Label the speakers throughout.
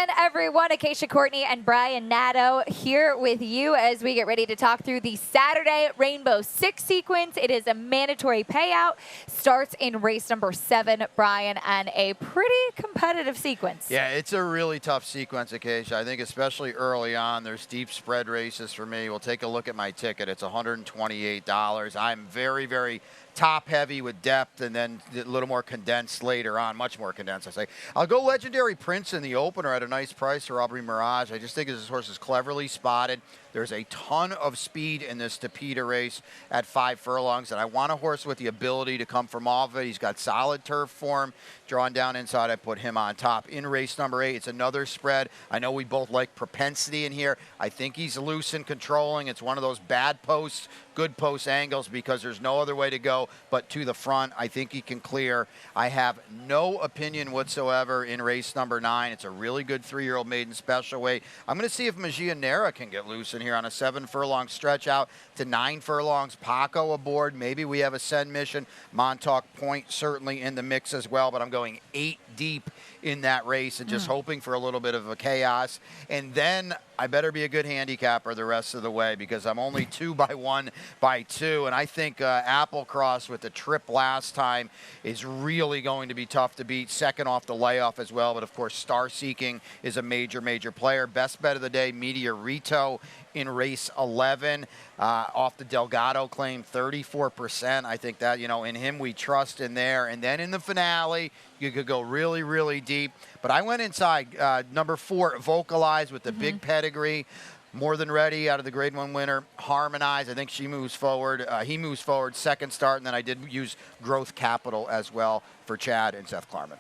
Speaker 1: again, everyone. Acacia Courtney and Brian Nadeau here with you as we get ready to talk through the Saturday Rainbow Six sequence. It is a mandatory payout. Starts in race number 7, Brian, and a pretty competitive sequence.
Speaker 2: Yeah, it's a really tough sequence, Acacia. I think especially early on, there's deep spread races for me. We'll take a look at my ticket. It's $128. I'm very, very top heavy with depth and then a little more condensed later on, much more condensed, I say. I'll go Legendary Prince in the opener at a nice price for Aubrey Mirage. I just think this horse is cleverly spotted. There's a ton of speed in this Tapeta race at 5 furlongs, and I want a horse with the ability to come from off it. He's got solid turf form. Drawn down inside, I put him on top. In race number 8, it's another spread. I know we both like propensity in here. I think he's loose and controlling. It's one of those bad posts, good post angles because there's no other way to go but to the front. I think he can clear. I have no opinion whatsoever in race number 9. It's a really good 3-year-old maiden special weight. I'm going to see if Magia Nera can get loose in here on a 7 furlong stretch out to 9 furlongs. Paco aboard. Maybe we have a send mission. Montauk Point certainly in the mix as well, but I'm going 8 deep in that race and just hoping for a little bit of a chaos. And then I better be a good handicapper the rest of the way because I'm only 2 by 1 by 2. And I think Applecross with the trip last time is really going to be tough to beat. Second off the layoff as well. But of course, Star Seeking is a major, major player. Best bet of the day, Meteorito in race 11. Off the Delgado claim, 34%. I think that, you know, in him we trust in there. And then in the finale, you could go really, really deep. But I went inside number 4, Vocalize with the big pedigree. More Than Ready out of the Grade 1 winner. Harmonize, I think she moves forward. He moves forward, second start. And then I did use Growth Capital as well for Chad and Seth Klarman.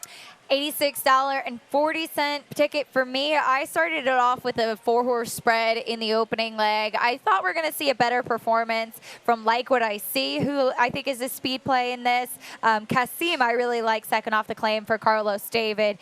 Speaker 1: $86.40 ticket for me. I started it off with a 4-horse spread in the opening leg. I thought we're going to see a better performance from Like What I See, who I think is a speed play in this. Kasim, I really like second off the claim for Carlos David.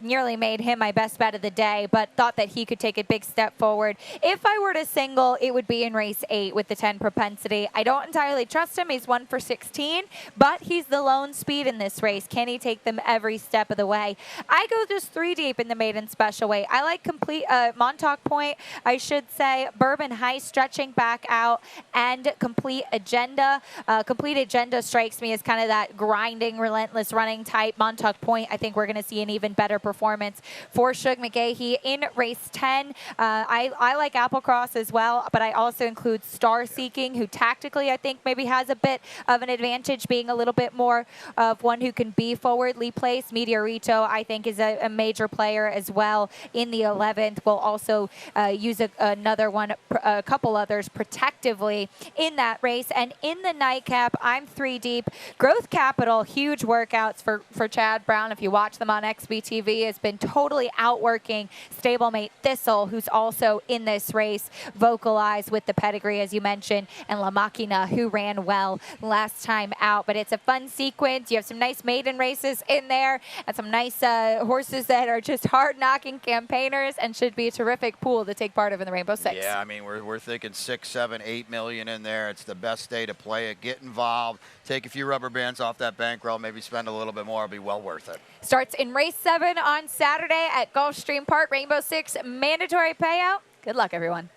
Speaker 1: Nearly made him my best bet of the day, but thought that he could take a big step forward. If I were to single, it would be in race 8 with the 10 propensity. I don't entirely trust him. He's 1 for 16, but he's the lone speed in this race. Can he take them every step of the way? I go just 3 deep in the maiden special weight. I like complete Montauk Point, I should say, Bourbon High stretching back out, and Complete Agenda. Complete Agenda strikes me as kind of that grinding, relentless running type. Montauk Point, I think we're going to see an even better performance for Shug McGahee in race 10. I like Applecross as well, but I also include Star Seeking, who tactically I think maybe has a bit of an advantage, being a little bit more of one who can be forwardly placed. Meteorito, I think, is a major player as well in the 11th. We'll also use another one, a couple others protectively in that race. And in the nightcap, I'm 3 deep. Growth Capital, huge workouts for Chad Brown. If you watch them on XBTV, has been totally outworking stablemate Thistle, who's also in this race. Vocalize with the pedigree, as you mentioned, and La Machina, who ran well last time out. But it's a fun sequence. You have some nice maiden races in there and some nice horses that are just hard-knocking campaigners and should be a terrific pool to take part of in the Rainbow Six.
Speaker 2: Yeah, I mean, we're thinking 6, 7, 8 million in there. It's the best day to play it. Get involved. Take a few rubber bands off that bankroll. Maybe spend a little bit more. It'll be well worth it.
Speaker 1: Starts in race 7 on Saturday at Gulfstream Park. Rainbow Six mandatory payout. Good luck, everyone.